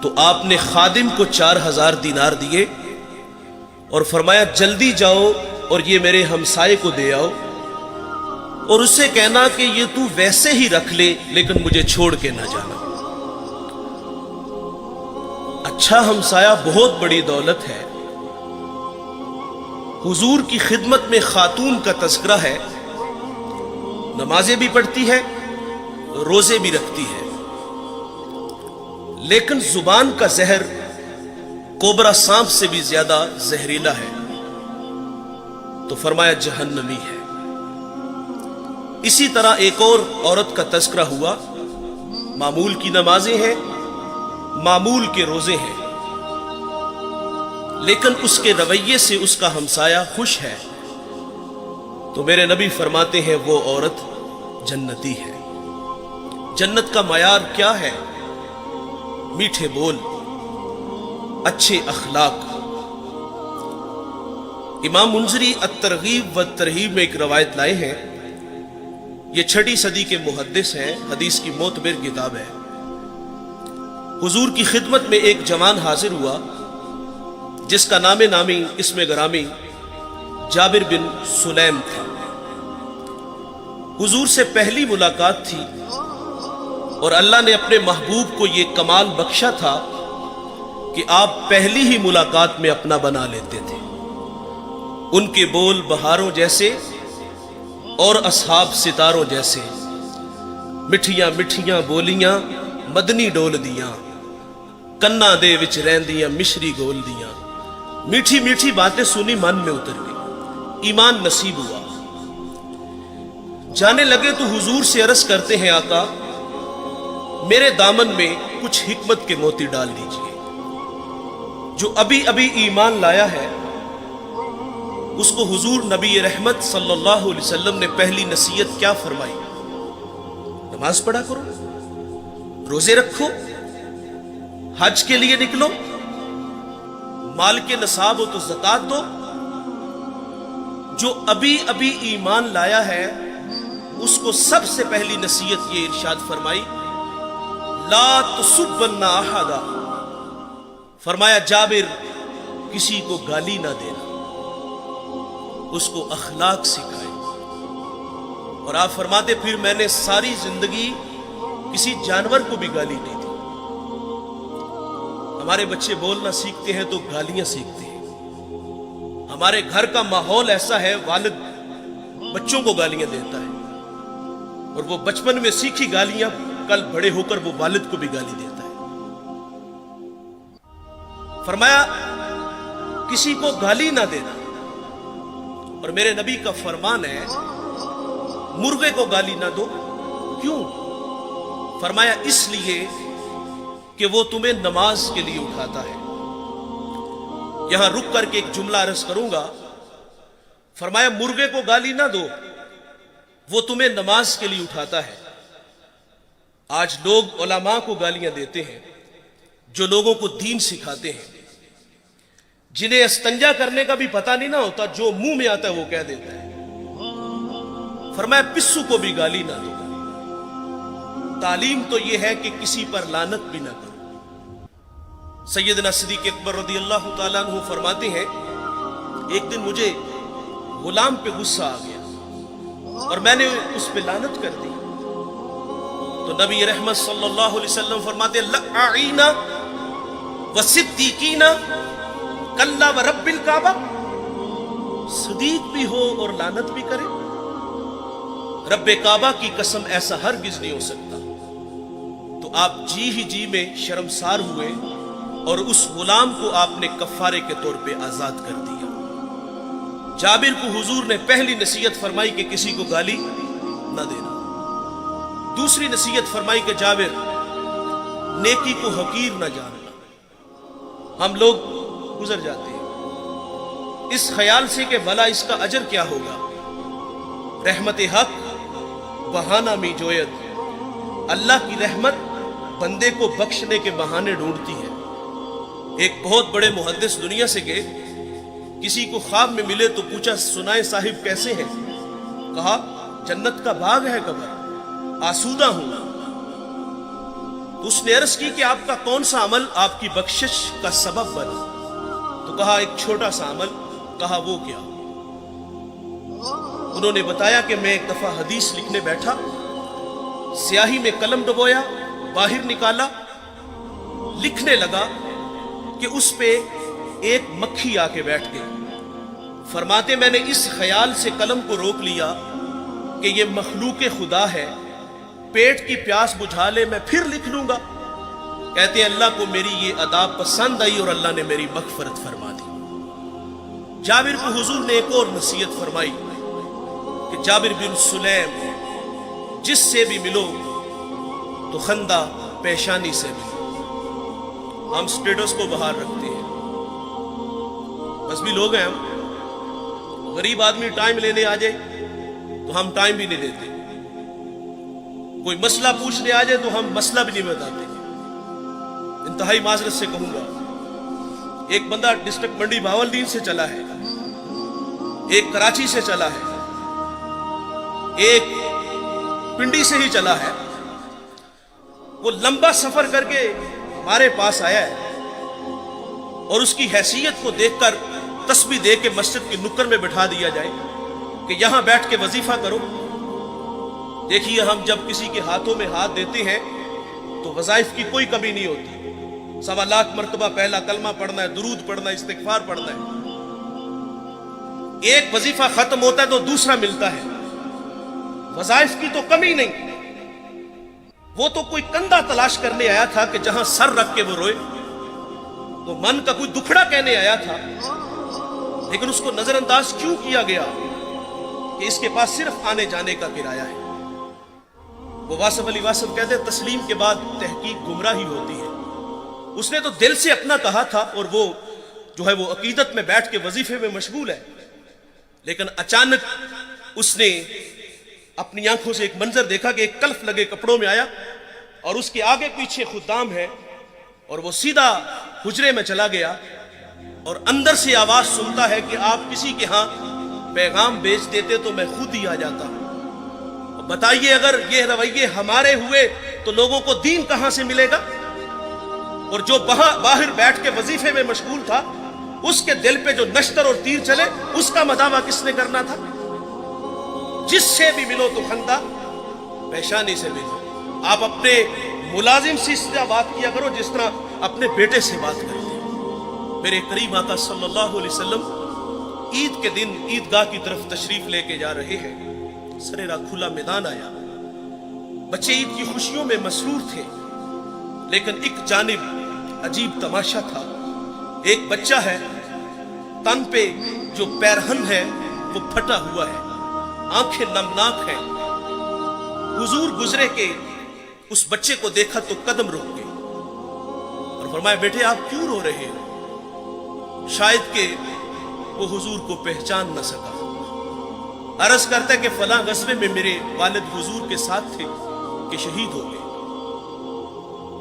تو آپ نے خادم کو 4000 دینار دیے اور فرمایا جلدی جاؤ اور یہ میرے ہمسائے کو دے آؤ، اور اسے کہنا کہ یہ تو ویسے ہی رکھ لے لیکن مجھے چھوڑ کے نہ جانا۔ اچھا ہمسایہ بہت بڑی دولت ہے۔ حضور کی خدمت میں خاتون کا تذکرہ ہے، نمازیں بھی پڑھتی ہے، روزے بھی رکھتی ہے، لیکن زبان کا زہر کوبرا سانپ سے بھی زیادہ زہریلا ہے، تو فرمایا جہنمی ہے۔ اسی طرح ایک اور عورت کا تذکرہ ہوا، معمول کی نمازیں ہیں، معمول کے روزے ہیں، لیکن اس کے رویے سے اس کا ہمسایہ خوش ہے، تو میرے نبی فرماتے ہیں وہ عورت جنتی ہے۔ جنت کا معیار کیا ہے؟ میٹھے بول، اچھے اخلاق۔ امام منذری الترغیب والترہیب میں ایک روایت لائے ہیں، یہ 6 صدی کے محدث ہیں، حدیث کی معتبر کتاب ہے۔ حضور کی خدمت میں ایک جوان حاضر ہوا جس کا نام نامی اسم گرامی جابر بن سلیم تھا۔ حضور سے پہلی ملاقات تھی، اور اللہ نے اپنے محبوب کو یہ کمال بخشا تھا کہ آپ پہلی ہی ملاقات میں اپنا بنا لیتے تھے۔ ان کے بول بہاروں جیسے اور اصحاب ستاروں جیسے، مٹھیاں مٹھیاں بولیاں مدنی ڈول دیاں، کنا دے وچ رہندیاں مشری گول دیاں۔ میٹھی میٹھی باتیں سنی من میں اتر گئی، ایمان نصیب ہوا۔ جانے لگے تو حضور سے عرض کرتے ہیں آقا میرے دامن میں کچھ حکمت کے موتی ڈال دیجئے، جو ابھی ابھی ایمان لایا ہے اس کو حضور نبی رحمت صلی اللہ علیہ وسلم نے پہلی نصیحت کیا فرمائی؟ نماز پڑھا کرو، روزے رکھو، حج کے لیے نکلو، مال کے نصاب ہو تو زکات دو۔ جو ابھی ابھی ایمان لایا ہے اس کو سب سے پہلی نصیحت یہ ارشاد فرمائی، لا تسبن احدا، فرمایا جابر کسی کو گالی نہ دینا، اس کو اخلاق سکھائے۔ اور آپ فرماتے پھر میں نے ساری زندگی کسی جانور کو بھی گالی نہیں دی۔ ہمارے بچے بولنا سیکھتے ہیں تو گالیاں سیکھتے ہیں، ہمارے گھر کا ماحول ایسا ہے والد بچوں کو گالیاں دیتا ہے، اور وہ بچپن میں سیکھی گالیاں کل بڑے ہو کر وہ والد کو بھی گالی دیتا ہے۔ فرمایا کسی کو گالی نہ دینا، اور میرے نبی کا فرمان ہے مرغے کو گالی نہ دو۔ کیوں؟ فرمایا اس لیے کہ وہ تمہیں نماز کے لیے اٹھاتا ہے۔ یہاں رک کر کے ایک جملہ عرض کروں گا، فرمایا مرغے کو گالی نہ دو، وہ تمہیں نماز کے لیے اٹھاتا ہے۔ آج لوگ علماء کو گالیاں دیتے ہیں، جو لوگوں کو دین سکھاتے ہیں، جنہیں استنجا کرنے کا بھی پتہ نہیں نہ ہوتا، جو منہ میں آتا ہے وہ کہہ دیتا ہے۔ فرمایا پسو کو بھی گالی نہ دو، तालीम तो यह है कि किसी पर लानत भी ना करो। सैयदना सिद्दीक़ अकबर रज़ियल्लाहु ताला अन्हु फरमाते हैं, एक दिन मुझे गुलाम पे गुस्सा आ गया और मैंने उस पे लानत कर दी। तो नबी रहमत सल्लल्लाहु अलैहि वसल्लम फरमाते, लअईना व सिद्दीकीना कल्ला व रब्बिल काबा, सिद्दीक भी हो और लानत भी करे, रब्बे काबा की कसम ऐसा हरगिज नहीं हो सकता। तो आप जी ही जी में शर्मसार हुए और उस गुलाम को आपने कफारे के तौर पे आजाद कर दिया। जाबिर को हुजूर ने पहली नसीहत फरमाई कि किसी को गाली न देना। दूसरी नसीहत फरमाई कि जाबिर, नेकी को हकीर न जानना। हम लोग गुजर जाते हैं इस ख्याल से कि भला इसका अजर क्या होगा। रहमत हक बहाना मी जोयत, अल्लाह की रहमत बंदे को बख्शने के बहाने ढूंढती है। एक बहुत बड़े मुहद्दिस दुनिया से गए, किसी को ख्वाब में मिले तो पूछा, सुनाए साहिब कैसे हैं? कहा, जन्नत का बाग है कबर, आसूदा हूं। तो उसने अर्ज की कि आपका कौन सा अमल आपकी बख्शिश का सबब बना? तो कहा, एक छोटा सा अमल। कहा, वो क्या? उन्होंने बताया कि मैं एक दफा हदीस लिखने बैठा, स्याही में कलम डुबोया, बाहर निकाला, लिखने लगा कि उस पे एक मक्खी आके बैठ गई। फरमाते, मैंने इस ख्याल से कलम को रोक लिया कि ये मखलूक खुदा है, पेट की प्यास बुझा ले, मैं फिर लिख लूंगा। कहते हैं, अल्लाह को मेरी ये अदा पसंद आई और अल्लाह ने मेरी मगफरत फरमा दी। जाबिर को हुजूर ने एक और नसीहत फरमाई कि जाबिर बिन सुलैम, जिससे भी मिलो तो खंदा पेशानी से मिलो। हम स्टेटस को बाहर रखते हैं, बस भी लोग हैं हम। गरीब आदमी टाइम लेने आ जाए तो हम टाइम भी नहीं देते, कोई मसला पूछने आ जाए तो हम मसला भी नहीं बताते। इंतहाई माजरत से कहूंगा, एक बंदा डिस्ट्रिक्ट मंडी भावलदीन से चला है, एक कराची से चला है, एक पिंडी से ही चला है। वो लंबा सफर करके हमारे पास आया है और उसकी हैसियत को देखकर तस्बीह दे के मस्जिद की नुक्कड़ में बैठा दिया जाए कि यहां बैठ के वजीफा करो। देखिए, हम जब किसी के हाथों में हाथ देते हैं तो वज़ाइफ की कोई कमी नहीं होती। 1.25 लाख मरतबा पहला कलमा पढ़ना है, दुरूद पढ़ना है, इस्तिग़फ़ार पढ़ना है। एक वजीफा खत्म होता है तो दूसरा मिलता है। वज़ाइफ की तो कमी नहीं। वो तो कोई कंधा तलाश करने आया था कि जहां सर रख के वो रोए, तो मन का कोई दुखड़ा कहने आया था, लेकिन उसको नजरअंदाज क्यों किया गया कि इसके पास सिर्फ आने जाने का किराया है। वो वासफ अली वासफ कहते हैं, तस्लीम के बाद तहकीक गुमराही होती है। उसने तो दिल से अपना कहा था और वो जो है वो अकीदत में बैठ के वजीफे में मशगूल है, लेकिन अचानक उसने अपनी आंखों से एक मंजर देखा कि एक कल्फ लगे कपड़ों में आया और उसके आगे पीछे खुदाम है, और वो सीधा हुजरे में चला गया और अंदर से आवाज सुनता है कि आप किसी के यहां पैगाम भेज देते तो मैं खुद ही आ जाता। बताइए, अगर ये रवैये हमारे हुए तो लोगों को दीन कहां से मिलेगा? और जो बाहर बैठ के वजीफे में मशगूल था, उसके दिल पे जो नश्तर और तीर चले, उसका मदावा किसने करना था? जिससे भी मिलो तो खंदा पेशानी से मिलो। आप अपने मुलाजिम से इस तरह बात किया करो जिस तरह अपने बेटे से बात करते हैं। मेरे करीम आका सल्लल्लाहु अलैहि वसल्लम ईद के दिन ईदगाह की तरफ तशरीफ लेके जा रहे हैं। सरेरा खुला मैदान आया, बच्चे ईद की खुशियों में मसरूर थे, लेकिन एक जानिब अजीब तमाशा था। एक बच्चा है, तन पे जो पैरहन है वो फटा हुआ है, आंखें नमनाक हैं। हुजूर गुजरे के उस बच्चे को देखा तो कदम रुक गए और फरमाया, बेटे आप क्यों रो रहे हो? शायद कि वो हुजूर को पहचान न सका। अर्ज करता है कि फला गज़वे में मेरे वालिद हुजूर के साथ थे कि शहीद हो गए,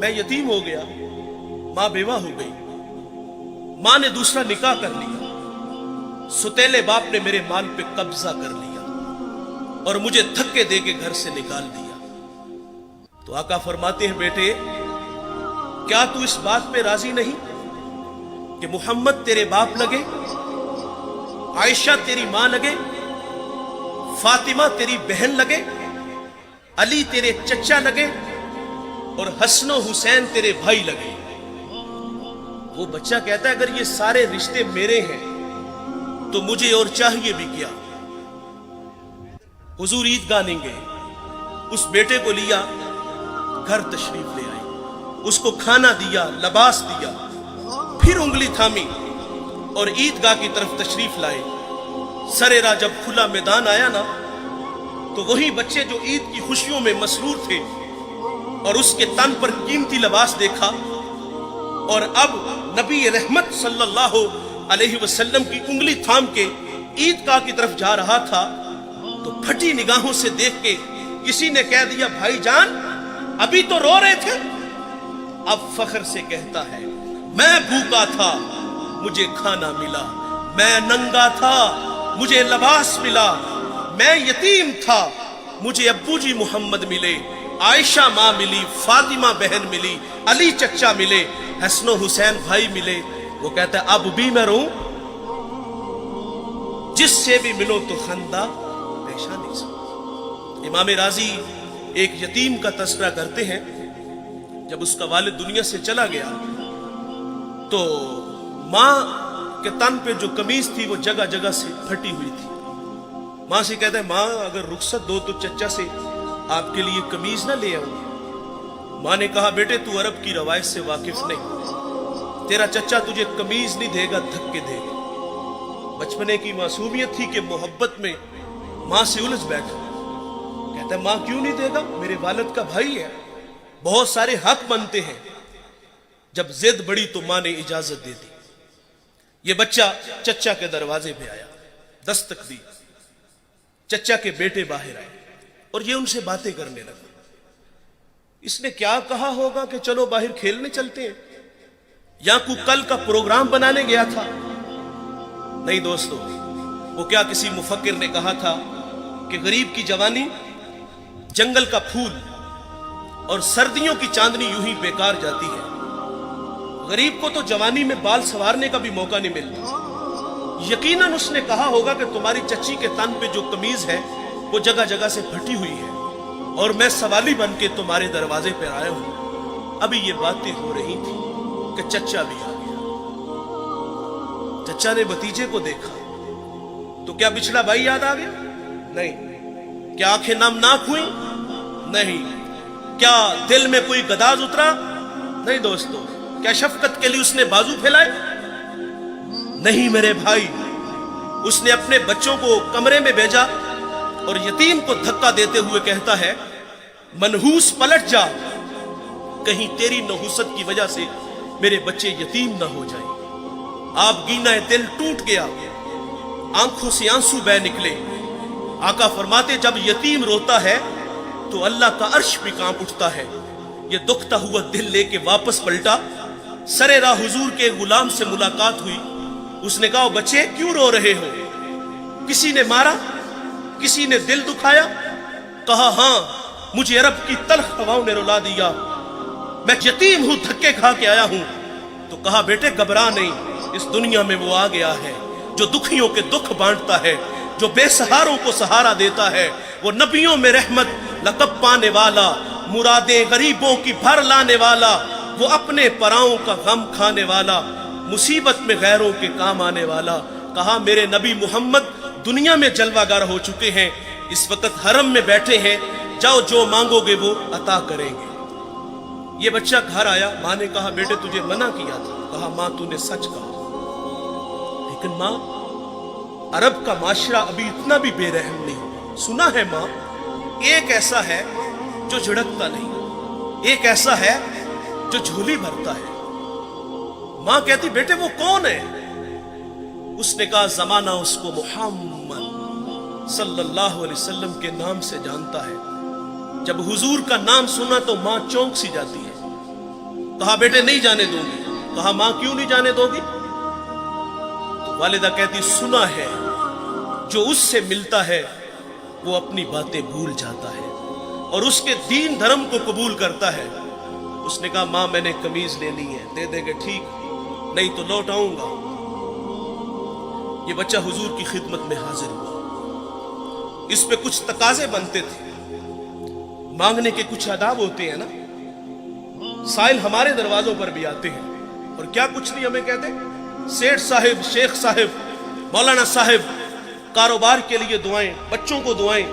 मैं यतीम हो गया, मां बेवा हो गई, मां ने दूसरा निकाह कर लिया, सुतेले बाप ने मेरे माल पे कब्जा कर लिया और मुझे धक्के दे के घर से निकाल दिया। तो आका फरमाते हैं, बेटे क्या तू इस बात पे राजी नहीं कि मोहम्मद तेरे बाप लगे, आयशा तेरी मां लगे, फातिमा तेरी बहन लगे, अली तेरे चचा लगे और हसन हुसैन तेरे भाई लगे। वो बच्चा कहता है, अगर ये सारे रिश्ते मेरे हैं तो मुझे और चाहिए भी क्या। हुजूर ईदगाह नहीं गए, उस बेटे को लिया, घर तशरीफ ले आए, उसको खाना दिया, लिबास दिया, फिर उंगली थामी और ईदगाह की तरफ तशरीफ लाए। सरेरा जब खुला मैदान आया ना, तो वही बच्चे जो ईद की खुशियों में मसरूर थे और उसके तन पर कीमती लिबास देखा, और अब नबी रहमत सल्लल्लाहु अलैहि वसल्लम की उंगली थाम के ईदगाह की तरफ जा रहा था, तो फटी निगाहों से देख के किसी ने कह दिया, भाईजान अभी तो रो रहे थे। अब फख्र से कहता है, मैं भूखा था मुझे खाना मिला, मैं नंगा था मुझे लिबास मिला, मैं यतीम था मुझे अब्बू जी मोहम्मद मिले, आयशा मां मिली, फातिमा बहन मिली, अली चचा मिले, हसन हुसैन भाई मिले। वो कहता है, अब भी मैं रो, जिससे भी मिलो तो खंदा पेशानी से। इमाम राजी एक यतीम का तस्करा करते हैं। जब उसका वालिद दुनिया से चला गया तो मां के तन पे जो कमीज थी वो जगह जगह से फटी हुई थी। मां से कहता है, मां अगर रुखसत दो तो चचा से आपके लिए कमीज ना ले आऊं। मां ने कहा, बेटे तू अरब की रवायत से वाकिफ नहीं, तेरा चचा तुझे कमीज नहीं देगा, धक्के देगा। बचपने की मासूमियत थी कि मोहब्बत में मां से उलझ बैठा। कहता है, मां क्यों नहीं देगा, मेरे वालिद का भाई है, बहुत सारे हक बनते हैं। जब जिद बड़ी तो मां ने इजाजत दे दी। ये बच्चा चचा के दरवाजे पे आया, दस्तक दी, चचा के बेटे बाहर आए और ये उनसे बातें करने लगा। इसने क्या कहा होगा कि चलो बाहर खेलने चलते हैं, या कोई कल का प्रोग्राम बनाने गया था। नहीं दोस्तों, वो क्या किसी मुफक्किर ने कहा था कि गरीब की जवानी जंगल का फूल और सर्दियों की चांदनी यूं ही बेकार जाती है। गरीब को तो जवानी में बाल संवारने का भी मौका नहीं मिलता। यकीनन उसने कहा होगा कि तुम्हारी चच्ची के तन पे जो कमीज है वो जगह जगह से फटी हुई है और मैं सवाली बन के तुम्हारे दरवाजे पर आया हूं। अभी ये बातें हो रही थी कि चचा भी आ गया। चचा ने भतीजे को देखा तो क्या बिछड़ा भाई याद आ गया? नहीं। क्या आंखें नमनाक हुई? नहीं। क्या दिल में कोई गदाज उतरा? नहीं दोस्तों। क्या शफकत के लिए उसने बाजू फैलाए? नहीं मेरे भाई। उसने अपने बच्चों को कमरे में भेजा और यतीम को धक्का देते हुए कहता है, मनहूस पलट जा, कहीं तेरी नहुसत की वजह से मेरे बच्चे यतीम ना हो जाएं। आप गीना दिल टूट गया, आंखों से आंसू बह निकले। आका फरमाते, जब यतीम रोता है तो अल्लाह का अर्श भी कांप उठता है। ये दुखता हुआ दिल लेके वापस पलटा। सरेरा हुजूर के गुलाम से मुलाकात हुई। उसने कहा, बच्चे क्यों रो रहे हो? किसी ने मारा? किसी ने दिल दुखाया? कहा, हां, मुझे अरब की तल्ख हवाओं ने रुला दिया। मैं यतीम हूं, धक्के खा के आया हूं। तो कहा, बेटे घबरा नहीं, इस दुनिया में वो आ गया है जो दुखियों के दुख बांटता है, जो बेसहारों को सहारा देता है। वो नबियों में रहमत लक़ब पाने वाला, मुरादें गरीबों की भर लाने वाला, वो अपने पराओं का गम खाने वाला, मुसीबत में गैरों के काम आने वाला। कहा, मेरे नबी मोहम्मद दुनिया में जलवागर हो चुके हैं, इस वक्त हरम में बैठे हैं, जाओ जो मांगोगे वो अता करेंगे। ये बच्चा घर आया। मां ने कहा, बेटे तुझे मना किया था। कहा, मां तूने सच कहा, लेकिन मां अरब का माशरा अभी इतना भी बेरहम नहीं हुआ। सुना है मां, एक ऐसा है जो झिड़कता नहीं, एक ऐसा है जो झोली भरता है। मां कहती, बेटे वो कौन है? उसने कहा, जमाना उसको मुहम्मद सल्लल्लाहु अलैहि वसल्लम के नाम से जानता है। जब हुजूर का नाम सुना तो मां चौंक सी जाती है। कहा, बेटे नहीं जाने दूंगी। कहा, मां क्यों नहीं जाने दोगी? तो वालिदा कहती, सुना है जो उससे मिलता है वो अपनी बातें भूल जाता है اور اس کے دین دھرم کو قبول کرتا ہے. اس نے کہا ماں میں نے قمیض لینی ہے. دے دے گے ٹھیک, نہیں تو لوٹ آؤں گا. یہ بچہ حضور کی خدمت میں حاضر ہوا. اس پہ کچھ تقاضے بنتے تھے, مانگنے کے کچھ آداب ہوتے ہیں نا. سائل ہمارے دروازوں پر بھی آتے ہیں اور کیا کچھ نہیں ہمیں کہتے, سیٹھ صاحب, شیخ صاحب, مولانا صاحب, کاروبار کے لیے دعائیں, بچوں کو دعائیں,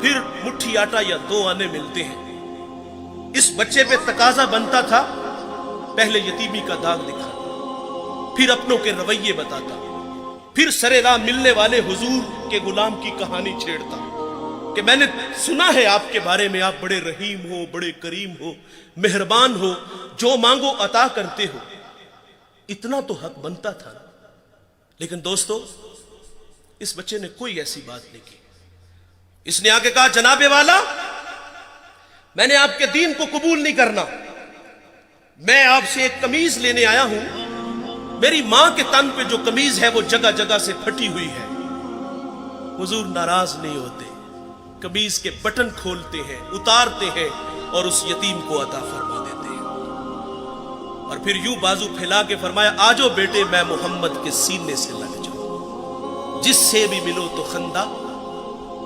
پھر مٹھی آٹا یا 2 آنے ملتے ہیں. اس بچے پہ تقاضا بنتا تھا, پہلے یتیمی کا داغ دکھاتا, پھر اپنوں کے رویے بتاتا, پھر سرے راہ ملنے والے حضور کے غلام کی کہانی چھیڑتا کہ میں نے سنا ہے آپ کے بارے میں, آپ بڑے رحیم ہو, بڑے کریم ہو, مہربان ہو, جو مانگو عطا کرتے ہو. اتنا تو حق بنتا تھا. لیکن دوستو, اس بچے نے کوئی ایسی بات نہیں کی. اس نے آگے کہا جناب والا, میں نے آپ کے دین کو قبول نہیں کرنا, میں آپ سے ایک قمیض لینے آیا ہوں. میری ماں کے تن پہ جو قمیض ہے وہ جگہ جگہ سے پھٹی ہوئی ہے. حضور ناراض نہیں ہوتے, قمیض کے بٹن کھولتے ہیں, اتارتے ہیں اور اس یتیم کو عطا فرما دیتے ہیں. اور پھر یوں بازو پھیلا کے فرمایا آجو بیٹے میں محمد کے سینے سے لگ جاؤں, جس سے بھی ملو تو خندہ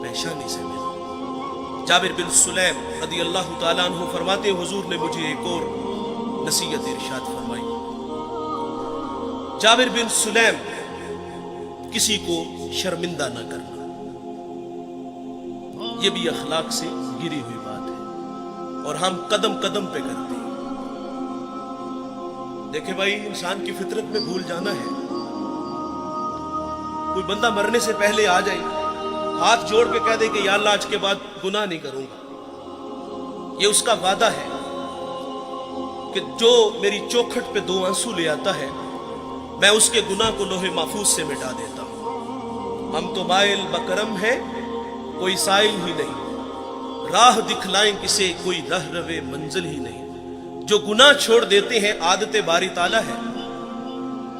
پیشانی سے ملو. جابر بن سلیم رضی اللہ تعالیٰ عنہ فرماتے ہیں حضور نے مجھے ایک اور نصیحت ارشاد فرمائی. جابر بن سلیم, کسی کو شرمندہ نہ کرنا, یہ بھی اخلاق سے گری ہوئی بات ہے اور ہم قدم قدم پہ کرتے ہیں. دیکھیں بھائی, انسان کی فطرت میں بھول جانا ہے. کوئی بندہ مرنے سے پہلے آ جائے, ہاتھ جوڑ کے کہہ دے کہ یا اللہ آج کے بعد گناہ نہیں کروں گا, یہ اس کا وعدہ ہے کہ جو میری چوکھٹ پہ 2 آنسو لے آتا ہے میں اس کے گناہ کو لوح محفوظ سے مٹا دیتا ہوں. ہم تو مائل بکرم ہیں, کوئی سائل ہی نہیں, راہ دکھلائیں کسے کوئی رہ روے منزل ہی نہیں. جو گناہ چھوڑ دیتے ہیں عادت باری تعالیٰ ہے,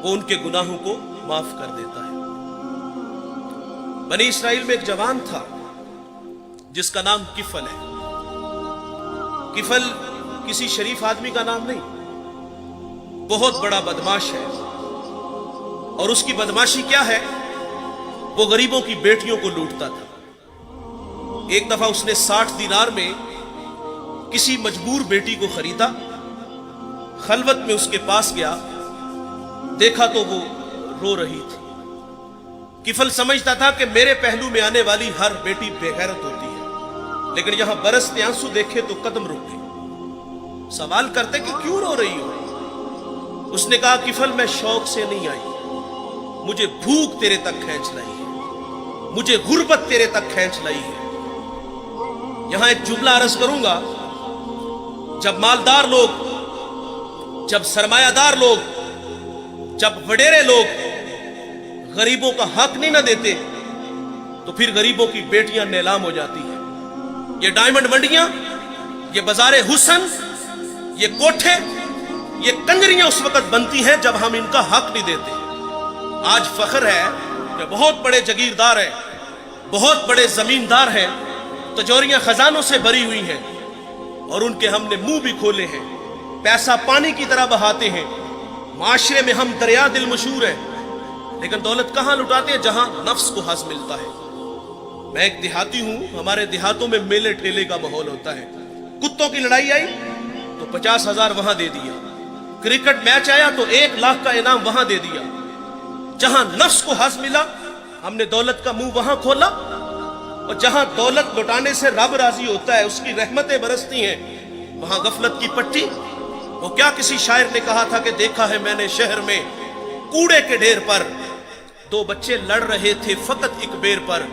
وہ ان کے گناہوں کو معاف کر دیتا ہے. بنی اسرائیل میں ایک جوان تھا جس کا نام کفل ہے. کفل کسی شریف آدمی کا نام نہیں, بہت بڑا بدماش ہے. اور اس کی بدماشی کیا ہے, وہ غریبوں کی بیٹیوں کو لوٹتا تھا. ایک دفعہ اس نے 60 دینار میں کسی مجبور بیٹی کو خریدا, خلوت میں اس کے پاس گیا, دیکھا تو وہ رو رہی تھی. کفل سمجھتا تھا کہ میرے پہلو میں آنے والی ہر بیٹی بے غیرت ہوتی ہے, لیکن یہاں برستے آنسو دیکھے تو قدم رک گئے. سوال کرتے کہ کیوں رو رہی ہو؟ اس نے کہا کفل میں شوق سے نہیں آئی, مجھے بھوک تیرے تک کھینچ لائی ہے, مجھے غربت تیرے تک کھینچ لائی ہے. یہاں ایک جملہ عرض کروں گا, جب مالدار لوگ, جب سرمایہ دار لوگ, جب وڈیرے لوگ غریبوں کا حق نہیں نہ دیتے تو پھر غریبوں کی بیٹیاں نیلام ہو جاتی ہیں. یہ ڈائمنڈ منڈیاں, یہ بازار حسن, یہ کوٹھے, یہ کنجریاں اس وقت بنتی ہیں جب ہم ان کا حق نہیں دیتے. آج فخر ہے کہ بہت بڑے جگیردار ہیں, بہت بڑے زمیندار ہیں, تجوریاں خزانوں سے بھری ہوئی ہیں اور ان کے ہم نے منہ بھی کھولے ہیں, پیسہ پانی کی طرح بہاتے ہیں. معاشرے میں ہم دریا دل مشہور ہیں, لیکن دولت کہاں لٹاتے ہیں؟ جہاں نفس کو حظ ملتا ہے. میں ایک دیہاتی ہوں, ہمارے دیہاتوں میں میلے ٹھیلے کا ماحول ہوتا ہے. کتوں کی لڑائی آئی تو 50,000 وہاں دے دیا, کرکٹ میچ آیا تو 1 لاکھ کا انعام وہاں دے دیا. جہاں نفس کو حظ ملا ہم نے دولت کا منہ وہاں کھولا, اور جہاں دولت لٹانے سے رب راضی ہوتا ہے, اس کی رحمتیں برستی ہیں, وہاں غفلت کی پٹی. وہ کیا کسی شاعر نے کہا تھا کہ دیکھا ہے میں نے شہر میں کوڑے کے ڈھیر پر 2 بچے لڑ رہے تھے فقط ایک بیر پر,